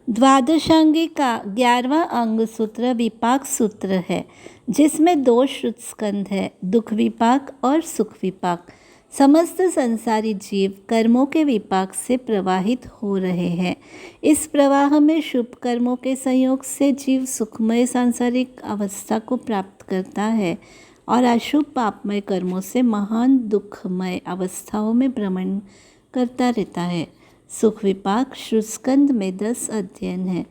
द्वादशांगी का 11वां अंग सूत्र विपाक सूत्र है, जिसमें 2 श्रुत स्कंध है, दुख विपाक और सुख विपाक। समस्त संसारी जीव कर्मों के विपाक से प्रवाहित हो रहे हैं। इस प्रवाह में शुभ कर्मों के संयोग से जीव सुखमय सांसारिक अवस्था को प्राप्त करता है और अशुभ पापमय कर्मों से महान दुखमय अवस्थाओं में भ्रमण करता रहता है। सुख विपाक श्रुतस्कंध में 10 अध्ययन हैं,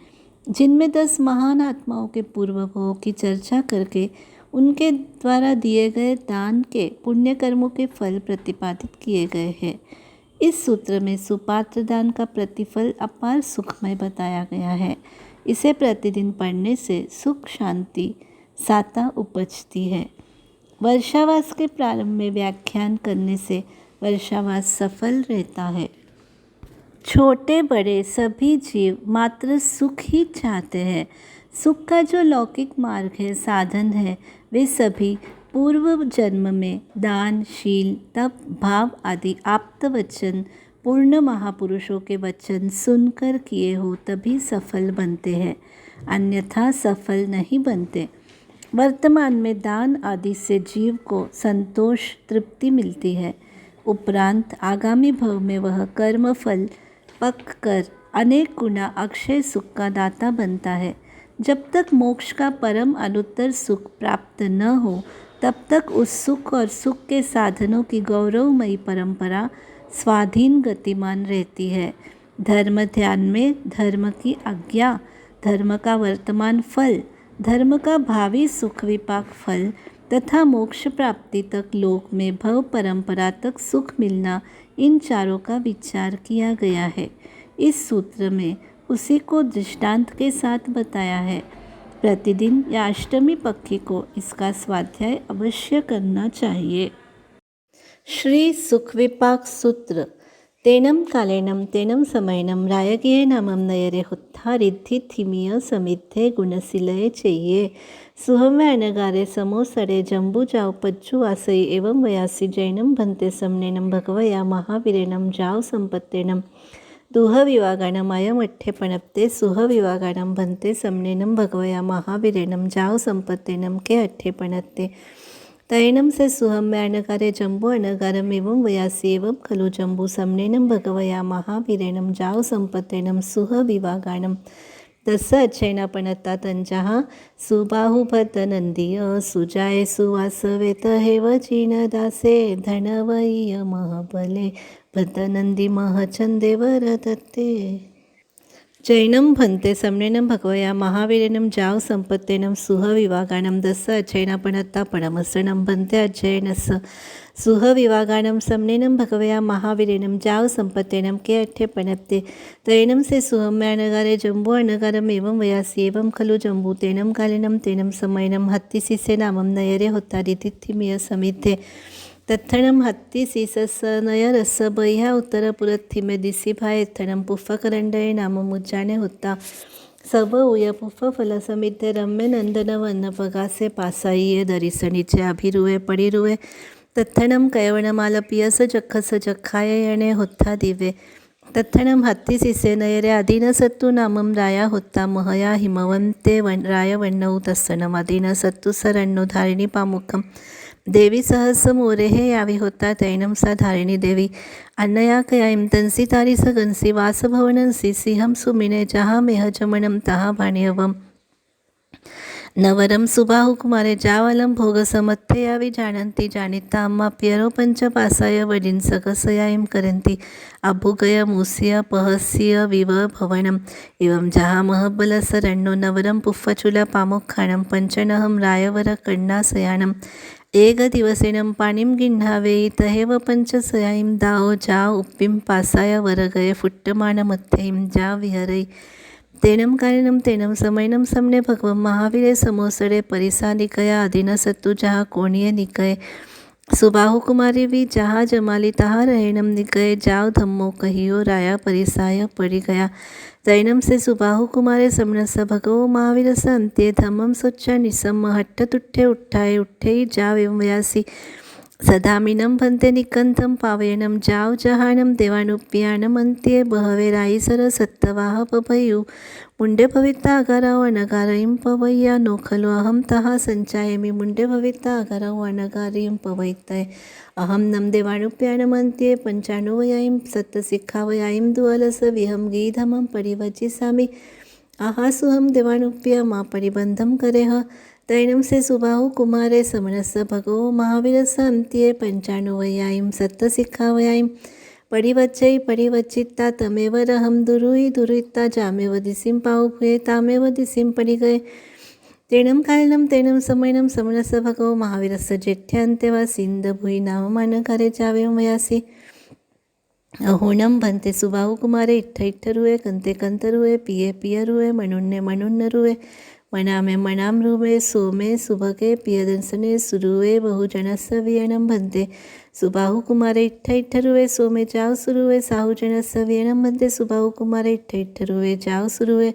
जिनमें 10 महान आत्माओं के पूर्व भोगों की चर्चा करके उनके द्वारा दिए गए दान के पुण्य कर्मों के फल प्रतिपादित किए गए हैं। इस सूत्र में सुपात्र दान का प्रतिफल अपार सुखमय बताया गया है। इसे प्रतिदिन पढ़ने से सुख शांति साता उपजती है। वर्षावास के प्रारंभ में व्याख्यान करने से वर्षावास सफल रहता है। छोटे बड़े सभी जीव मात्र सुख ही चाहते हैं। सुख का जो लौकिक मार्ग है, साधन है, वे सभी पूर्व जन्म में दान, शील, तप, भाव आदि आप्त वचन पूर्ण महापुरुषों के वचन सुनकर किए हो तभी सफल बनते हैं, अन्यथा सफल नहीं बनते। वर्तमान में दान आदि से जीव को संतोष तृप्ति मिलती है। उपरांत आगामी भव में वह कर्म फल पक कर अनेक गुना अक्षय सुख का दाता बनता है। जब तक मोक्ष का परम अनुत्तर सुख प्राप्त न हो, तब तक उस सुख और सुख के साधनों की गौरवमयी परंपरा स्वाधीन गतिमान रहती है। धर्म ध्यान में धर्म की आज्ञा, धर्म का वर्तमान फल, धर्म का भावी सुख विपाक फल तथा मोक्ष प्राप्ति तक लोक में भव परंपरा तक सुख मिलना, इन चारों का विचार किया गया है। इस सूत्र में उसी को दृष्टांत के साथ बताया है। प्रतिदिन या अष्टमी पक्षी को इसका स्वाध्याय अवश्य करना चाहिए। श्री सुख विपाक सूत्र। तेनम कालेनम तेनम समयनम रायज्ञे नामम नयरे हुत्था रिद्धि थिमिय समिद्धे गुणशिलये चेये सुहम्य अनगारे समोसरे जम्बू जाओ पज्जु वासई एवं वयासी जैनम भन्ते समनेनम भगवया महावीरेनम जाओ संपत्तेनम दुह विवागानम अयमठ्ठे पणप्ते सुह विवागानम भन्ते समनेनम भगवया महावीरेनम जाओ संपत्तेनम के अट्ठे पणत्ते तैनम से सुहम्य अनगारे जम्बू अनगारम एवं वयासी एवं खलु जम्बू समनेनम भगवया महावीरेनम जाओ संपत्तेनम सुह विवागानम तस् अक्षयनापणता तंजाहा सुबाहुभद्रनंदीय सुजाय सुवासवेत हेव चीनदासे धनवयीय महबले भद्रनंदी महचंदे वरदत्ते जैनम भन्ते समनेनम भगवया महावीरेनम जाओ संपत्तेनम सुह विवागानम दस्स अक्षयनापणता पणमसनम भन्ते अक्षयनस्स सुह विवागानम समनेनम भगवया महावीरेनम जाओ संपत्तेनम के अट्ठे पणत्ते तैनम से सुहम्य अनगारे जम्बू अनगारम एवं वयासी एवं खलु जम्बू तेनम कालेनम तेनम समयनम हत्ति सीसे नामम नयरे होता रितिथिमिय समिद्धे तत्थणम हत्ति सीसस नय रस बह्या उत्तर पुरत्थिमे दिसी भाय एत्थणम पुष्पकरंडये नाम मुज्जाने होता सब उय पुष्प फल समिद्धे रम्य नंदन वन्न पगासे पासाईये दरिसणीचे अभिरुवे पडिरुवे तत्थणम कैवणमालपियस जखस जखाय येणे होता दिवे तत्थणम हत्ति सीसे नयरे अधीन सत्तु नामम राया होता महया हिमवंते राय वन्नौ तस्सनम अधीन सत्तु सरण्णो धारिणी पामुखम देवी सहस मोरेहे यावी होता तैनम सा धारिणी देवी अन्नया कयाईम तंसी तारी सगंसी वासभवनंसी सिंहम सुमिने जहा मेहजमनम तहा भाण्यवम नवरम सुबाहु कुमारे जावलम भोग समत्थे यावी जानंती जानिता अम्मा प्यरो पंच पासाय वडिन सकसयाईम करंती अभुगय मूस्य पहस्य विव भवनम एवं जहा महबल सरण्णो नवरम पुफ्फचुला पामुखाणम पंचनहम रायवर कण्णासयानम एक दिवसेनम पाणिम गिण्हावे तहेव पंचसयाईम दाओ जा उप्पिम पासाय वरगय फुट्टमानमध्येम जा विहरै तेनम कालेनम तेनम समयनम समने भगवं महावीरे समोसरे परिसानिकया अधीन सत्तु जहा कोणीय निकय सुबाहु कुमारी भी जहा जमाली तहा रहेणम निकय जाओ धम्मो कहियो राया परिसाय पड़ी गया तैनम से सुबाहु कुमारे समनस भगवो महावीर अंत्य धम्मम सोच्चा निसम हट्ट तुट्ठे उठाए उठे जा एवं वयासी सदामिनं भन्ते निकन्थं पावयनं जाव जहानं देवानुप्यानमन्त्ये बहवेरायि सरसत्तवाह पभयु मुंडे भविता अगाराव अनगारयीं पवय्या नो खलु अहं तहा संचायमि मुंडे भविता अगाराव अनगारयीं पवयितये अहं नम देवानुप्यानमन्त्ये पंचानुवयायीं सत्तसिक्खावयायीं दुअलस विहं गीधमं परिवचिसामि आहासुहं देवानुप्य मा परिबन्धं करेह तैनं से सुबाहु कुमारे समनस्स भगवो महावीरस्स अन्त्ये पंचानुवयायीं सत्तसिक्खावयायीं परिवच्चै परिवच्चित्ता तमेव रहं दुरुहि दुरुत्ता जामेव दिसिं पावभूये तामेव दिसिं परिगये तेनं कालनं तेनं समयनं समनस्स भगवो महावीरस्स जेठ्यान्ते सिंध भूयि नाममानकारे जावें वयासि अहोणं भन्ते सुबाहु कुमारे इट्ठ इट्ठ रुवे कंते कंत रुवे पिये पिय रुवे मनुन्ने रुवे मनामे मनाम रुवे सोमे सुभगे पियदंसने सुरुवे बहुजनस्स वियनं भन्ते सुबाहु कुमारे इट्ठ इट्ठ रुवे सोमे जाव सुरुवे साहुजनस्स वियनं भन्ते सुबाहु कुमारे इट्ठ इट्ठ रुवे जाव सुरुवे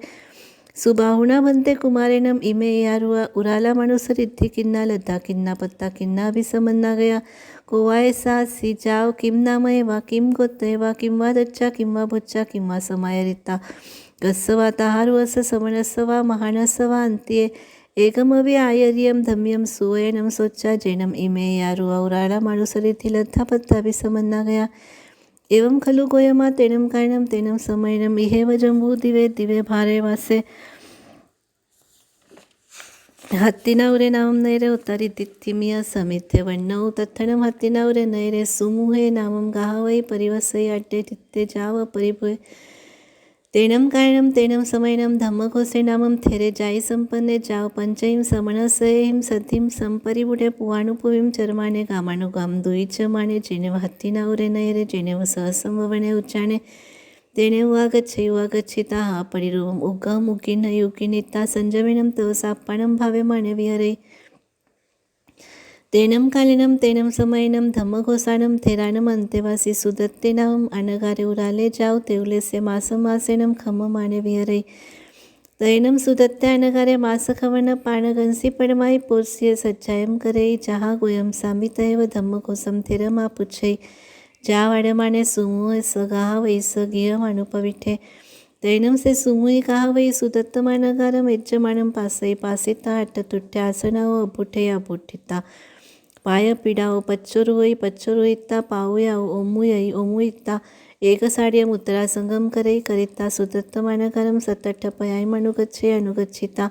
सुबाहुना भन्ते कुमारेनम इमे यारुआ उराला मनुसरिद्धि किन्ना लद्दा किन्ना पत्ता किन्ना अभिसमन्ना गया कोवाय सा सी जाव किम नामय वा किम गोत्तय वा किम वा दच्चा किम वा बोच्चा किम वा समायरिता गस्सवा ताहारु अस समनस्सवा महानस्सवा अन्त्ये एकमवि आयर्यं धम्यं सुवयनं सोच्चा जैनम इमे यारुआ उराला मनुसरिद्धि लद्दा पत्ता अभिसमन्ना गया एवं खलु गोयमा तेनं कारणं तेनं समयनं इहेव जम्बू दिवे दिवे भारे वासे हत्तिनावरे नामं नैरे उतारी तिथिमिया समित्य वन्नौ तत्थनं हत्तिनावरे नैरे सुमुहे नामं गाहवै परिवसै अड्डे तित्ते जाव परिभुये तेनं कारणं तेनं समयनं धम्मघोषे नामं थेरे जाई संपन्ने जाव पंचैं समनसयैं सद्धिं संपरिबुडे पुवानुपुवीं चर्माने गामानुगाम दुईच माने जेनेव हत्तिनावरे नैरे जेनेव सहसंववने उच्चाने तेनेव वागच्छिता हा परिरूपम् उग्गम उग्गिन्न युगिनिता संजमिनं तव साप्पानं भावे माने विहरै तेनं कालिनं तेनं समयनं धम्मघोषानं थेरानं अन्तेवासी सुदत्ते नामं अनगारे उराले जाव तेवले से मासं मासेनं खम माने विहरै तैनं सुदत्ते अनगारे मास खवन पाणगंसी पडमाई पोर्सिय सज्जायं करई जहा गोयम सामितैव धम्मघोषं थेरमा पुच्छै जा वाडमाने सुमुह सगाह वैस गियमानुपविठे तैनं से सुमुहि गाहवै सुदत्तमानगारं यज्जमानं पासै पासिता अट्टतुट्टे आसनाओ अबुठे अबुठिता पाय पिडाओ पच्चोरुइत्ता पावुयाओ ओमुइत्ता एकसाड्यम् उत्तरासंगम करई करित्ता सुदत्तमानगारं सत्तट्टपयायमनुगच्छे अनुगच्छिता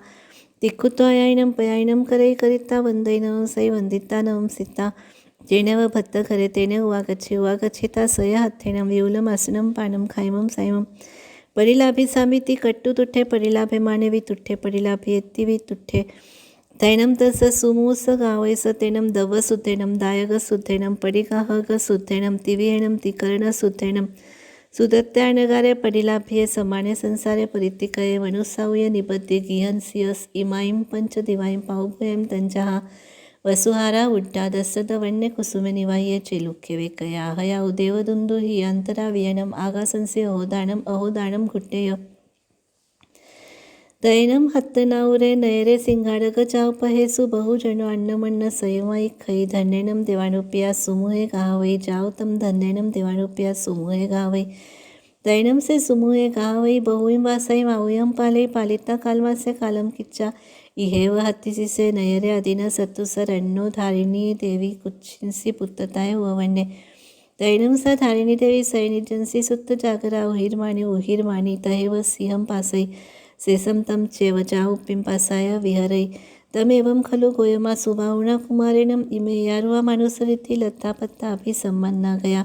तिक्कुत्वायायनं पयायनं करई करित्ता वन्दै नवंसै वन्दिता नवंसिता जेनेव भत्त करे तेनेव उवागच्छिता सय हत्थेनं वियुलं आसनं पानं खायमं सायमं परिलाभि सामिति कट्टु तुट्ठे परिलाभे माने वितुट्ठे परिलाभि एत्ति वितुट्ठे तैनं तस्य सुमुस गावैस तेनं दवसुद्धेनं दायगसुद्धेनं परिगाहगसुद्धेनं तिविहेनं तिकरणसुद्धेनं सुदत्त्यानगारे परिलाभ्ये समाने संसारे परित्तिकये वनुसाऊय निबद्धे गिहंसियस इमाईं पंचदिवाईं पावभयं तंजाहा वसुहारा उड्डादस्तद वन्य कुसुमे निवाह्य चेलुक्य वेकया हया उदेवदुन्दु हि अंतरा वियनम आगासंसे अहोदानं घुट्टेय तैनं हत्तनाउरे नयरे सिंहाडग चावपहेसु बहुजनो अन्नमन्न संयमाई खई धन्यनं देवानुप्या सुमुहे गावै जाव तम धन्यनं देवानुप्या सुमुहे गावै तैनं से सुमुहे गावै बहुईं वासाई माऊयं पाले पालिता कालमासे कालम किच्चा इहेव हत्तिसिसे नयरे अदिन सत्तुसर अन्नो धारिणी देवी कुच्छिंसी पुत्तताय ववन्ने तैनं सा धारिणी देवी सैनिजंसी सुत्त जागरा उहिर्मानी तहेव सिंहं पासै शेषं तं चैव चाहुप्पिं पासाय विहरै तमेवं खलु गोयमा सुबाहुना कुमारेणम् इमे यारुआ मानुसरिद्धि लत्तापत्ता अभिसम्मन्ना गया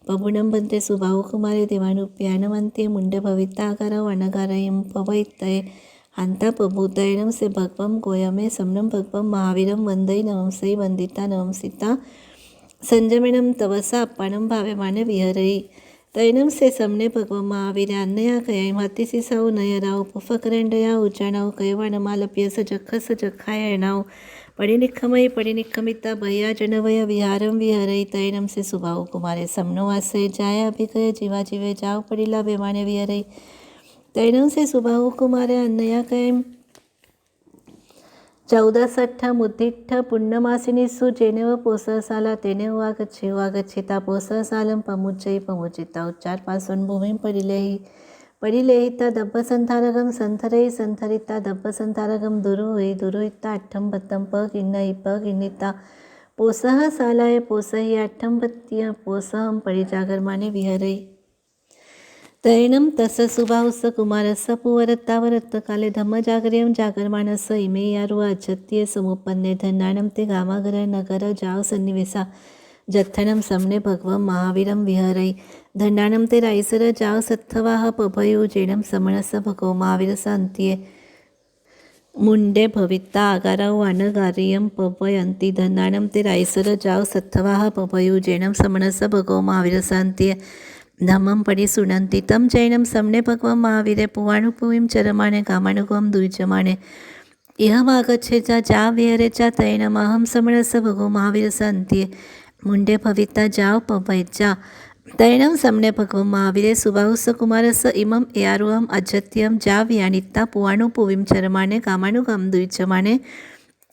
पबुनं बन्ते सुबाहु कुमारे देवानुप्यानमन्त्ये मुण्ड भविता आगारौ अनगारयं पवयितये हान्ता पबुतैनं से भगवं गोयमे समनं भगवं महावीरं वन्दै नवंसै वन्दिता नवंसिता संजमिनं तवसा अप्पानं भावे माने विहरै तैनं से समने भगवं महावीरान्नया कयैं हत्तिसिसाऊ नयराव पुफकरंडया उज्जानाव कयवानमालप्य सजखायणाव पडिनिक्खमिता भया जनवय विहारं विहरै तैनं से सुबाहु कुमारे समनोवासय जाया अभिगय जीवा जीवे जाव पडिला बेमाने विहरै तैनं से सुबाहु कुमारे अन्नया कयैं 14 मुत्तिट्ठ पुण्यमासिनीसु जेनेव पोससाला तेनेव वागच्छेता पोससालम पमुच्चयिता उच्चारपासून भूमी परिलेहिता दब्बसंथारगम संथरिता दब्बसंथारगम दुरुहिता अठ्ठम पगिन्निता पोसह सालाय पोसहि अठ्ठम पोसहम परिजागरमाने विहरई तैनं तस्य सुबाहुस्य कुमारस्य पुवरत्तावरत्तकाले धम्मजागर्यं जागरमाणस्य इमे यारुव अचत्ये समुपन्ने धन्यानं ते गामागर नगर जाव सन्निवेसा जत्थनं समने भगवं महावीरं विहरै धन्यानं ते रायसर जाव सत्थवाह पभयु जेनं समणस्य भगवो महावीरस अन्त्ये मुंडे भविता आगाराव अनगारियं पवयन्ति धन्यानं ते रायसर जाव सत्थवाह पभयु जेनं समणस्य भगवो महावीरस अन्त्ये धम्मं परिसुनन्ति तं जैनं समने भगवं महावीरे पुवाणुपुवीं चरमाणे कामानुगं दुर्जमाणे इहमागच्छेचा जा विहरेचा तैनमहं समणस्य भगवो महावीरस्य अन्त्ये मुंडे भविता जाव पवैचा तैनं समने भगवं महावीरे सुबाहुस्य कुमारस्य इमं एयारुहम् अजत्यं जा वियानित्ता पुवाणुपुवीं चरमाणे कामानुगं दुर्जमाणे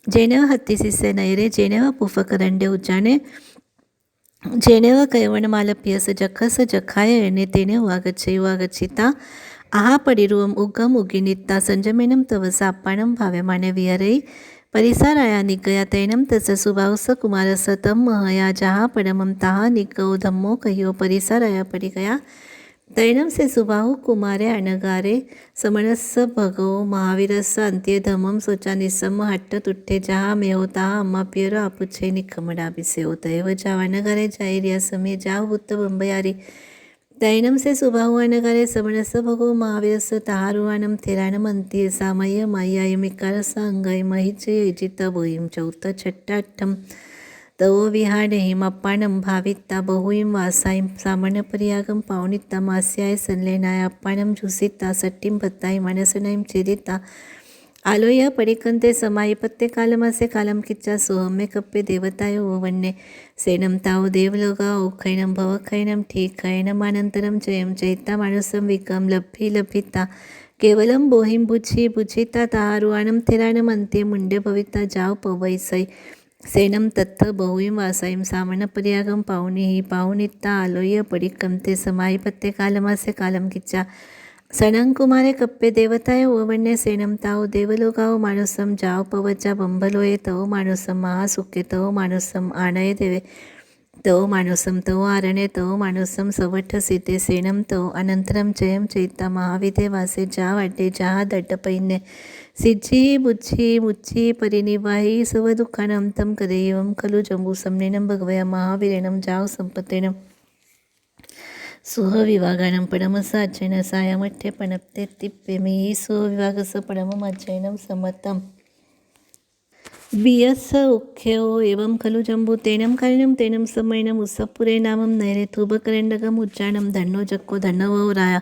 जेनेव हत्तिसिसे नैरे जेनेव पुफकरंडे उज्जाने जेनेव कैवणमालप्यस जखस जखाय येणे तेने वागच्छिता आहा परिरुवम उगम उगिनित्ता संजमेनं तवसा अप्पाणं भाव्यमाने विहरै परिसाराया निगया तैनं तस्य सुबाहुस्य कुमारस्य तं महया जहा परमं ताहा निगौ धम्मो कह्यो परिसाराया परिगया तैनं से सुबाहु कुमारे अनगारे समणस्य भगवो महावीरस्य अन्त्ये धम्मं सोचा निस्सम हट्ट तुट्ठे जहा मेहोताहा अम्मा पियरो आपुच्छे निखमडाभिसेव तैव जाव अनगारे जाईरिया समे जाव बुत्त बंबयारी तैनं से सुबाहु अनगारे समणस्य भगवो महावीरस्य ताहारुवानं थेरानं अन्त्ये सामय्य माय्यायमिकारस्य अंगाई महिचे यजित बोहिं चौथ छट्ट अट्ठम तवो विहाडेहिम अप्पाणं भावित्ता बहुईं वासाईं सामान्यपर्यागं पावनित्ता मास्याय सनलेनाय अप्पाणं झुसित्ता सट्टीं भत्ताई मनसनाईं छेदिता आलोय पडिकंते समायिपत्ते कालमासे कालं किच्चा सोहम्मे कप्पे देवताय ओवन्ने सेनं ताव देवलोगा ओखैनं भवखैनं ठीखैनमानन्तरं जयं चैत्ता मानुसं विकं लभिता केवलं बोहिं बुझिता ताहारुवाणं थेराणं अन्त्ये मुंडे भविता जाव पवैसै सेनं तत्थ बहुईं वासाईं सामनपर्यागं पाहुनित्ता आलोय पडिकंते समायिपत्ते कालमासे कालं किच्चा सणंकुमारे कप्पे देवताय ओवन्ने सेनं ताव देवलोगाव मानुसं जाव पवचा बंबलोये तव मानुसं महासुखे तव मानुसं आनये देवे तव मानुसं तव आरणे तव मानुसं सवठ सीते सेनं तव अनंतरं जयं चैत्ता महाविदे वासे जा वाटे जहा दड्डपैन्ये सिज्जी बुज्जी मुच्ची परिनिवाही सवदुःखानं तं कदैवं खलु जम्बूसम्नेनं भगवया महावीरेणं जाव संपत्तेनं सुहविभागानं पडमसा अज्जैन सायामठ्ठे पणप्ते तिप्पेमि सुहविभागस्य पडमम् अज्जैनं सम्मतम् बियस्स उख्यो एवं खलु जम्बू तेनं कारिणं तेनं समयनं उसपुरे नामं नैरे थुबकरेण्डकम् उच्चारणं धन्नो जक्को धन्नवो राया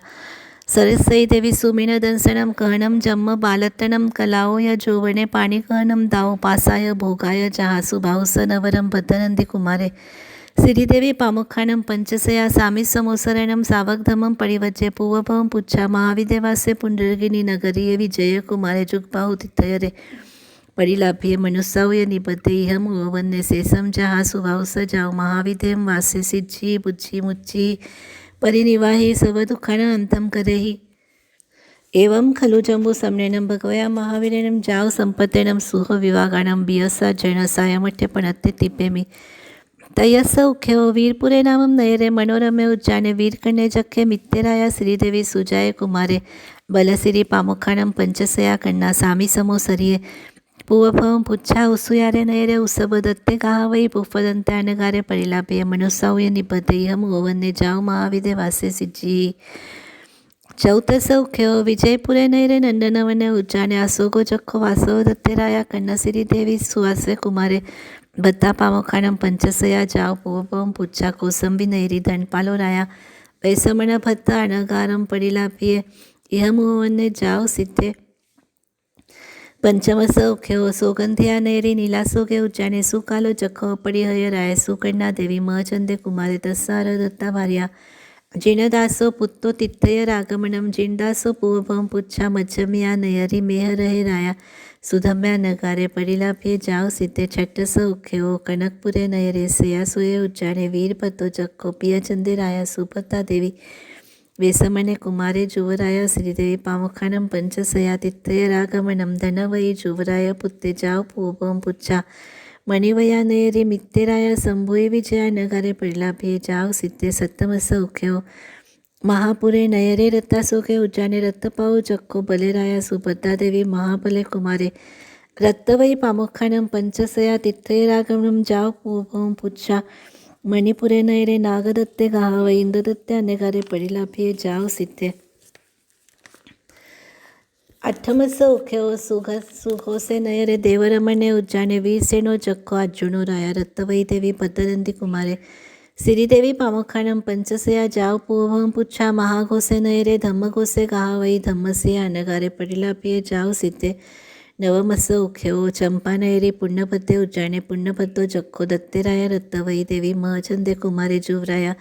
सरस्वती देवी सुमीन दंसनं कहनं जम्म बालतनं कलाओ या जोवने पाणी कहनं दाव पासाय भोगाय जहासु भाऊस नवरं भद्रनंदी कुमारे श्रीदेवी पामुखानं पंचसया सामी समोसरणं सावकधमं परिवज्जे पूवभवं पुच्छा महाविदेवासे पुंडरगिनी नगरीय विजय कुमारे जुगबाहु तिथयरे परिलाभ्ये मनुस्सावय निबद्धे इहम ओवन्ने सेसम जहासु भाऊस जाव महाविदेम वासे सिज्जी बुज्जी मुच्ची परिनिवाही सवदुःखानं अन्तं करेहि एवं खलु जम्बू सम्नेनं भगवया महावीरेणं जाव संपत्तेनं सुहविभागानं बियसा जैनसायमठ्ठे पणत्ते तिप्पेमि तयस्स उख्यो वीरपुरे नामं नयरे मनोरमे उज्जाने वीरकन्ये जख्ये मित्तेराया श्रीदेवी सुजाय कुमारे बलसिरी पामुखानं पंचसया कन्ना सामी समोसरिये पूवभवं पुच्छा उसुयारे नयरे उसबदत्ते गाहवई पुफदंते अनगारे परिलाभे मनुस्सावय निबद्धे इहम ओवन्ने जाव महाविदे वासे सिज्जी चौथस उख्यो विजयपुरे नैरे नंदनवने उज्जाने असोगो जख्खो वासव दत्तेराया कन्नसिरी देवी सुवासे कुमारे भत्ता पामुखानं पंचसया जाव पूवभवं पुच्छा कोसंबी नैरी धनपालो राया वैसमण भत्ता अनगारं परिलाभ्ये इहम ओवन्ने जाव सिद्धे पंचमस उख्यो सोगंधिया नैरी नीलासोगे उज्जाने सुकालो जखो परिहय राय सुकन्या देवी महचंदे कुमारे तस्सार दत्ता भार्या जिनदासो पुत्तो तित्थय रागमणम जिनदासो पूर्वम पुच्छा मज्जमिया नयरी मेहरहे राया सुधम्या नगारे पडिलाभ्ये जाओ सिद्धे छट्टस उख्यो कनकपुरे नयरे सयासुए उज्जाने वीरपतो जक्को पियचंदे राया सुपता देवी वेसमने कुमारे जुवराय श्रीदेवी पामुखानम पंचसया तित्थय रागमणम धनवयी जुवराय पुत्ते जाओ पूर्वम पुच्छा मणिवया नयरी मित्तेराय संभुई विजया नगारे पडिलाभ्ये जाओ सिद्धे सत्तमस उख्यो महापुरे नयरे रत्तासोके उज्जाने रत्तपाऊ जक्को बलेराया सुभद्रा देवी महाबले कुमारे रत्तवई पामुखानम पंचसया तित्थय रागमणम जाओ पूर्वम पुच्छा मणिपुरे नयरे नागदत्ते गाहव इंद्रदत्ते नगारे पडिलाभ्ये जाओ सिद्धे अठमस उख्यो सुघोसे नयरे देवरमणे उज्जाने वीरसेनो जक्को अर्जुनो राया रत्तवई देवी पद्दनंदी कुमारे श्रीदेवी पामुखानम पंचसया जाओ पूर्वम पुच्छा महाघोसे नयरे धम्मघोसे गाहवई धम्मसिया नगारे पडिलाभ्ये जाओ सिद्धे नवमस उख्यो चंपा नयरी पुण्यपद्दे उज्जाने पुण्यपद्दो जक्को दत्तेराया रत्तवई देवी महचंदे कुमारे जुवराया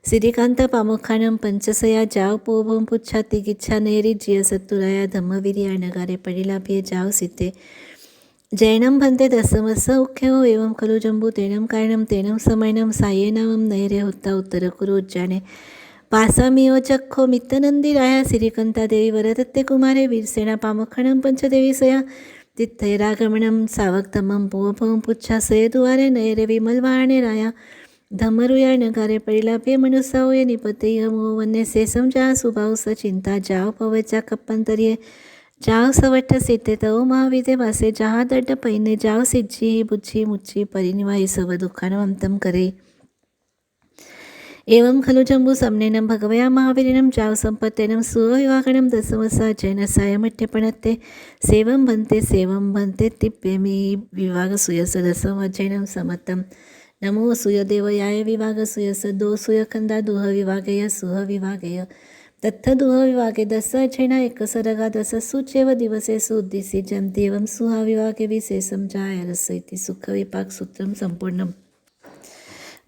श्रीकांत पामुखानम पंचसया जाओ पूर्वम पुच्छा तिगिच्छा नयरी जियसत्तुराया धम्मवीर्या नगारे पडिलाभ्ये जाओ सिद्धे जैनम भन्ते दशमस उख्यो एवं खलु जम्बू तेनम कारणम तेनम समयनम सायेनामम नयरे होता उत्तर कुरु उज्जाने पासामियो चक्खो मित्तनंदी राया श्रीकंता देवी वरदत्ते कुमारे वीरसेना पामुखानम पंचदेवी सया तित्थय रागमणम सावक धम्मम पूर्वम पुच्छा सये दुआरे नयरे विमलवाणे राया धम्मरुया नगारे पडिलाभ्ये मनुसाओये निपतय मो वन्ने सेसम जा सुभाव सचिंता जाओ पवचा कप्पंतरिये जाओ सवट्ठ सिद्धे तव महाविदे वासे जहा दड्ड पैने जाओ सिज्जी ही बुज्जी मुच्ची परिनिवाई सब दुःखानवंतम करे एवं खलु जम्बू समनेनं भगवया महावीरिनं जाओ संपत्तेनं सुविवाहनं दशमसा जैन सायमठ्यपणत्ते सेवं भन्ते तिप्पेमि विवाग सुयस दशम जैनं समत्तं नमो सूयदेवयाय विवाग सुयस दो सूयखंदा दुह विवागय सुह विवागय तत्थ दुह विवागे दस अक्षेणा एकसरगा दस सुचेव दिवसे सुद्दिसी जमतेवं सुहा विवागे विशेषम जाय रस इति सुख विपाक सूत्रम संपूर्णम।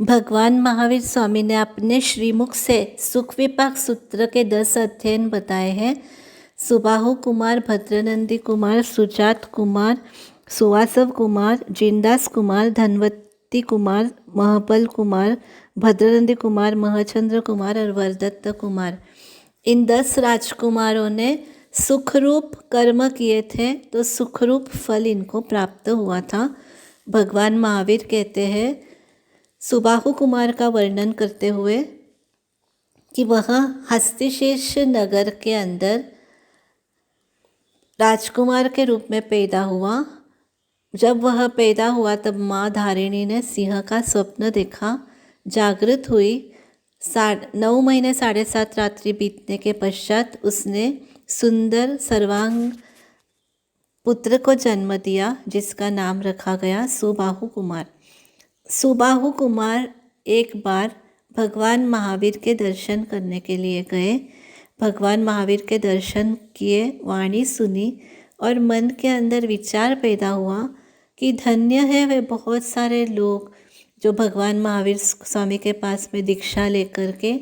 भगवान महावीर स्वामी ने अपने श्रीमुख से सुख विपाक सूत्र के 10 अध्ययन बताए हैं। सुबाहु कुमार, भद्रनंदी कुमार, सुजात कुमार, सुवासव कुमार, जिनदास कुमार, धनवती कुमार, महबल कुमार, भद्रनंदी कुमार, महचंद्र कुमार और वरदत्त कुमार। इन 10 राजकुमारों ने सुखरूप कर्म किए थे तो सुखरूप फल इनको प्राप्त हुआ था। भगवान महावीर कहते हैं सुबाहु कुमार का वर्णन करते हुए कि वह हस्तिशेष नगर के अंदर राजकुमार के रूप में पैदा हुआ। जब वह पैदा हुआ तब माँ धारिणी ने सिंह का स्वप्न देखा, जागृत हुई। 9 महीने 7.5 रात्रि बीतने के पश्चात उसने सुंदर सर्वांग पुत्र को जन्म दिया जिसका नाम रखा गया सुबाहु कुमार। सुबाहु कुमार एक बार भगवान महावीर के दर्शन करने के लिए गए। भगवान महावीर के दर्शन किए, वाणी सुनी और मन के अंदर विचार पैदा हुआ कि धन्य है वे बहुत सारे लोग जो भगवान महावीर स्वामी के पास में दीक्षा लेकर के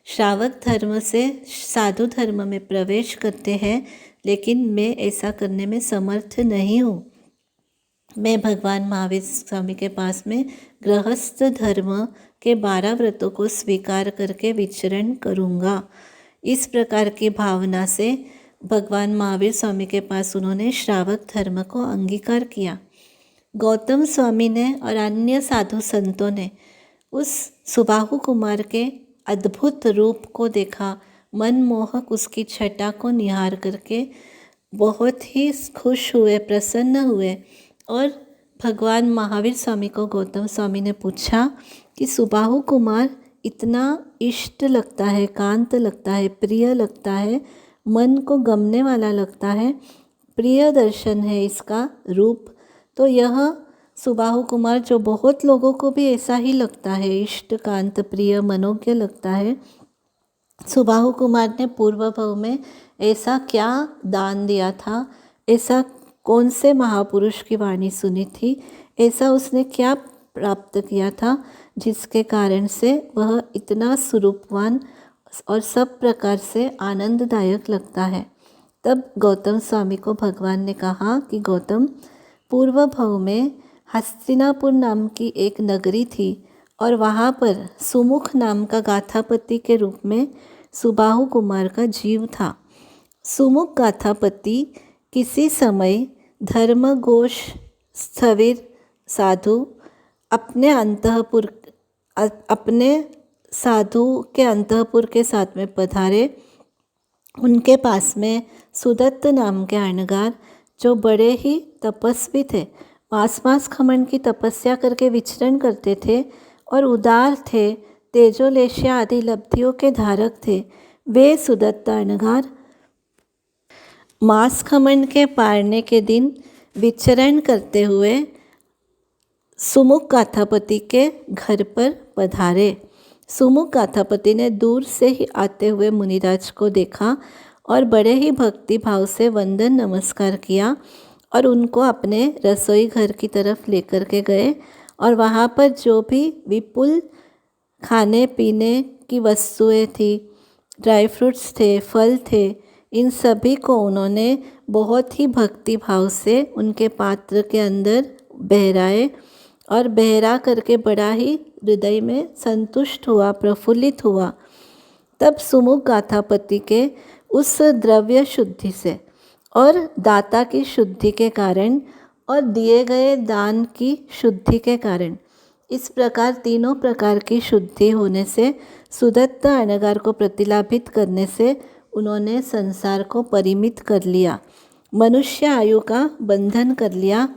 श्रावक धर्म से साधु धर्म में प्रवेश करते हैं, लेकिन मैं ऐसा करने में समर्थ नहीं हूँ। मैं भगवान महावीर स्वामी के पास में गृहस्थ धर्म के 12 व्रतों को स्वीकार करके विचरण करूँगा। इस प्रकार की भावना से भगवान महावीर स्वामी के पास उन्होंने श्रावक धर्म को अंगीकार किया। गौतम स्वामी ने और अन्य साधु संतों ने उस सुबाहु कुमार के अद्भुत रूप को देखा, मनमोहक उसकी छटा को निहार करके बहुत ही खुश हुए, प्रसन्न हुए और भगवान महावीर स्वामी को गौतम स्वामी ने पूछा कि सुबाहु कुमार इतना इष्ट लगता है, कांत लगता है, प्रिय लगता है, मन को गमने वाला लगता है, प्रिय दर्शन है इसका रूप। तो यह सुबाहु कुमार जो बहुत लोगों को भी ऐसा ही लगता है, इष्ट कांत प्रिय मनोज्ञ लगता है। सुबाहु कुमार ने पूर्व भव में ऐसा क्या दान दिया था, ऐसा कौन से महापुरुष की वाणी सुनी थी, ऐसा उसने क्या प्राप्त किया था जिसके कारण से वह इतना स्वरूपवान और सब प्रकार से आनंददायक लगता है। तब गौतम स्वामी को भगवान ने कहा कि गौतम, पूर्व भव में हस्तिनापुर नाम की एक नगरी थी और वहाँ पर सुमुख नाम का गाथापति के रूप में सुबाहु कुमार का जीव था। सुमुख गाथापति किसी समय धर्मघोष स्थविर साधु अपने साधु के अंतःपुर के साथ में पधारे। उनके पास में सुदत्त नाम के अणगार, जो बड़े ही तपस्वी थे, मास खमन की तपस्या करके विचरण करते थे और उदार थे, तेजोलेशिया आदि लब्धियों के धारक थे, वे सुदत्त अणगार मास खमन के पारने के दिन विचरण करते हुए सुमुख गाथापति के घर पर पधारे। सुमुख गाथापति ने दूर से ही आते हुए मुनिराज को देखा और बड़े ही भक्ति भाव से वंदन नमस्कार किया और उनको अपने रसोई घर की तरफ लेकर के गए और वहाँ पर जो भी विपुल खाने पीने की वस्तुएं थी, ड्राई फ्रूट्स थे, फल थे, इन सभी को उन्होंने बहुत ही भक्ति भाव से उनके पात्र के अंदर बहराए और बहरा करके बड़ा ही हृदय में संतुष्ट हुआ, प्रफुल्लित हुआ। तब सुमुख गाथापति के उस द्रव्य शुद्धि से और दाता की शुद्धि के कारण और दिए गए दान की शुद्धि के कारण, इस प्रकार तीनों प्रकार की शुद्धि होने से, सुदत्त अणगार को प्रतिलाभित करने से उन्होंने संसार को परिमित कर लिया, मनुष्य आयु का बंधन कर लिया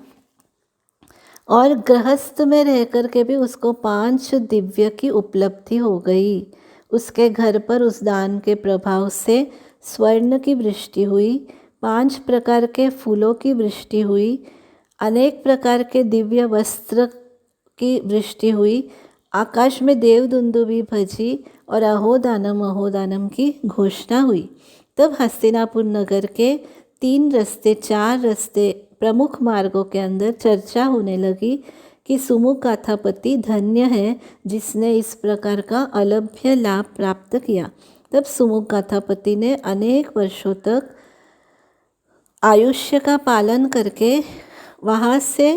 और गृहस्थ में रह कर के भी उसको 5 दिव्य की उपलब्धि हो गई। उसके घर पर उस दान के प्रभाव से स्वर्ण की वृष्टि हुई, 5 प्रकार के फूलों की वृष्टि हुई, अनेक प्रकार के दिव्य वस्त्र की वृष्टि हुई, आकाश में देवदुंदुभी भजी और अहोदानम की घोषणा हुई। तब हस्तिनापुर नगर के 4 रास्ते प्रमुख मार्गों के अंदर चर्चा होने लगी कि सुमुख गाथापति धन्य है जिसने इस प्रकार का अलभ्य लाभ प्राप्त किया। तब सुमुख गाथापति ने अनेक वर्षों तक आयुष्य का पालन करके वहाँ से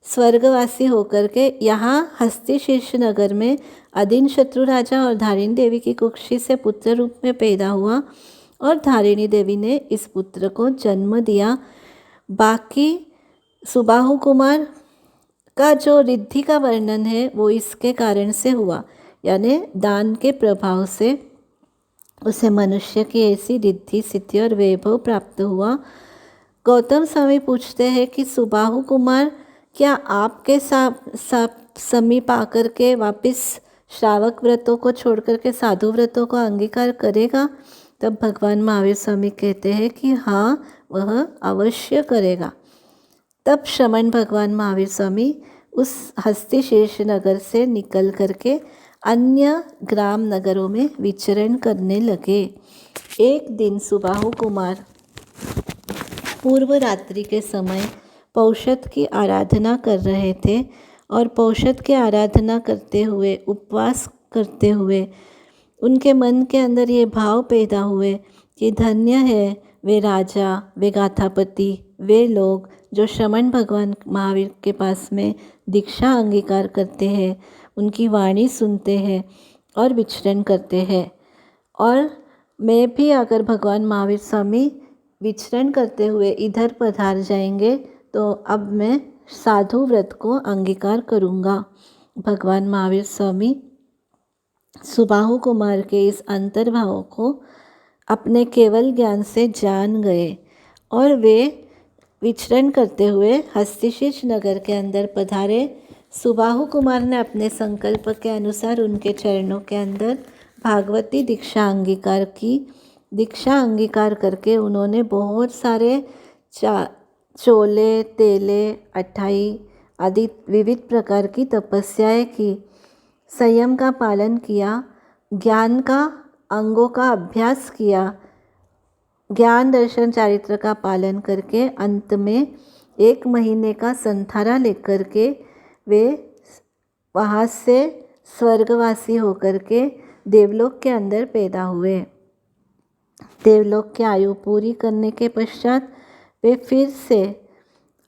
स्वर्गवासी होकर के यहाँ हस्तिशीर्ष नगर में अदिन शत्रु राजा और धारिणी देवी की कुक्षी से पुत्र रूप में पैदा हुआ और धारिणी देवी ने इस पुत्र को जन्म दिया। बाकी सुबाहु कुमार का जो रिद्धि का वर्णन है वो इसके कारण से हुआ, यानी दान के प्रभाव से उसे मनुष्य की ऐसी रिद्धि सिद्धि और वैभव प्राप्त हुआ। गौतम स्वामी पूछते हैं कि सुबाहु कुमार क्या आपके समीप आकर के वापस श्रावक व्रतों को छोड़ करके साधु व्रतों को अंगीकार करेगा? तब भगवान महावीर स्वामी कहते हैं कि हाँ, वह अवश्य करेगा। तब श्रमण भगवान महावीर स्वामी उस हस्तिशीर्ष नगर से निकल करके अन्य ग्राम नगरों में विचरण करने लगे। एक दिन सुबाहु कुमार पूर्व रात्रि के समय पौषध की आराधना कर रहे थे और पौषध की आराधना करते हुए, उपवास करते हुए उनके मन के अंदर ये भाव पैदा हुए कि धन्य है वे राजा, वे गाथापति, वे लोग जो श्रमण भगवान महावीर के पास में दीक्षा अंगीकार करते हैं, उनकी वाणी सुनते हैं और विचरण करते हैं। और मैं भी अगर भगवान महावीर स्वामी विचरण करते हुए इधर पधार जाएंगे तो अब मैं साधु व्रत को अंगीकार करूँगा। भगवान महावीर स्वामी सुबाहु कुमार के इस अंतर्भाव को अपने केवल ज्ञान से जान गए और वे विचरण करते हुए हस्तिशीर्ष नगर के अंदर पधारे। सुबाहु कुमार ने अपने संकल्प के अनुसार उनके चरणों के अंदर भागवती दीक्षा अंगीकार की। दीक्षा अंगीकार करके उन्होंने बहुत सारे चोले, तेले, अठाई आदि विविध प्रकार की तपस्याएं की, संयम का पालन किया, ज्ञान का अंगों का अभ्यास किया, ज्ञान दर्शन चारित्र का पालन करके अंत में 1 महीने का संथारा लेकर के वे वहाँ से स्वर्गवासी होकर के देवलोक के अंदर पैदा हुए। देवलोक की आयु पूरी करने के पश्चात वे फिर से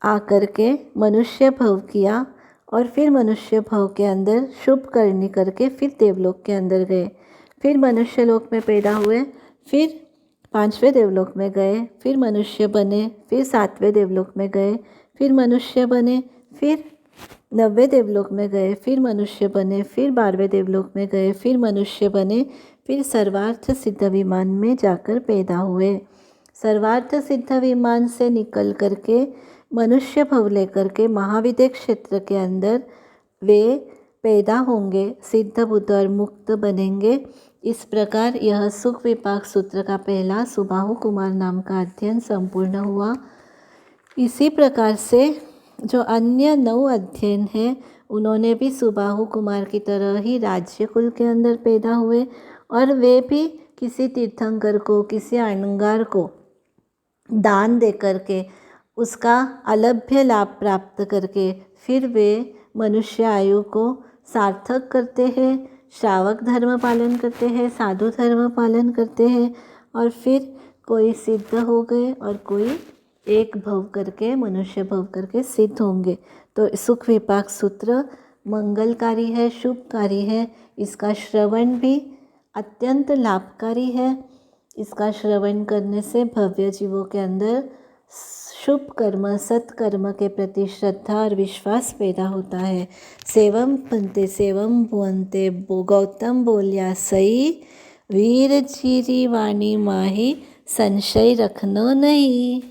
आकर के मनुष्य भव किया और फिर मनुष्य भव के अंदर शुभ करनी करके फिर देवलोक के अंदर गए। फिर मनुष्य लोक में पैदा हुए, फिर 5वें देवलोक में गए, फिर मनुष्य बने, फिर 7वें देवलोक में गए, फिर मनुष्य बने, फिर 9वें देवलोक में गए, फिर मनुष्य बने, फिर 12वें देवलोक में गए, फिर मनुष्य बने, फिर सर्वार्थ सिद्ध विमान में जाकर पैदा हुए। सर्वार्थ सिद्ध विमान से निकल करके मनुष्य भव लेकर के महाविद्य क्षेत्र के अंदर वे पैदा होंगे, सिद्ध बुद्ध और मुक्त बनेंगे। इस प्रकार यह सुख विपाक सूत्र का पहला सुबाहु कुमार नाम का अध्ययन संपूर्ण हुआ। इसी प्रकार से जो अन्य 9 अध्ययन हैं उन्होंने भी सुबाहु कुमार की तरह ही राज्य कुल के अंदर पैदा हुए और वे भी किसी तीर्थंकर को, किसी अहंगार को दान दे करके उसका अलभ्य लाभ प्राप्त करके फिर वे मनुष्य आयु को सार्थक करते हैं, श्रावक धर्म पालन करते हैं, साधु धर्म पालन करते हैं और फिर कोई सिद्ध हो गए और कोई एक भव करके मनुष्य भव करके सिद्ध होंगे। तो सुख विपाक सूत्र मंगलकारी है, शुभकारी है। इसका श्रवण भी अत्यंत लाभकारी है। इसका श्रवण करने से भव्य जीवों के अंदर शुभ कर्म, सत्कर्म के प्रति श्रद्धा और विश्वास पैदा होता है। सेवम पंते सेवम भुवंते गौतम बोलिया सई, वीर जीरी वाणी माही, संशय रखनो नहीं।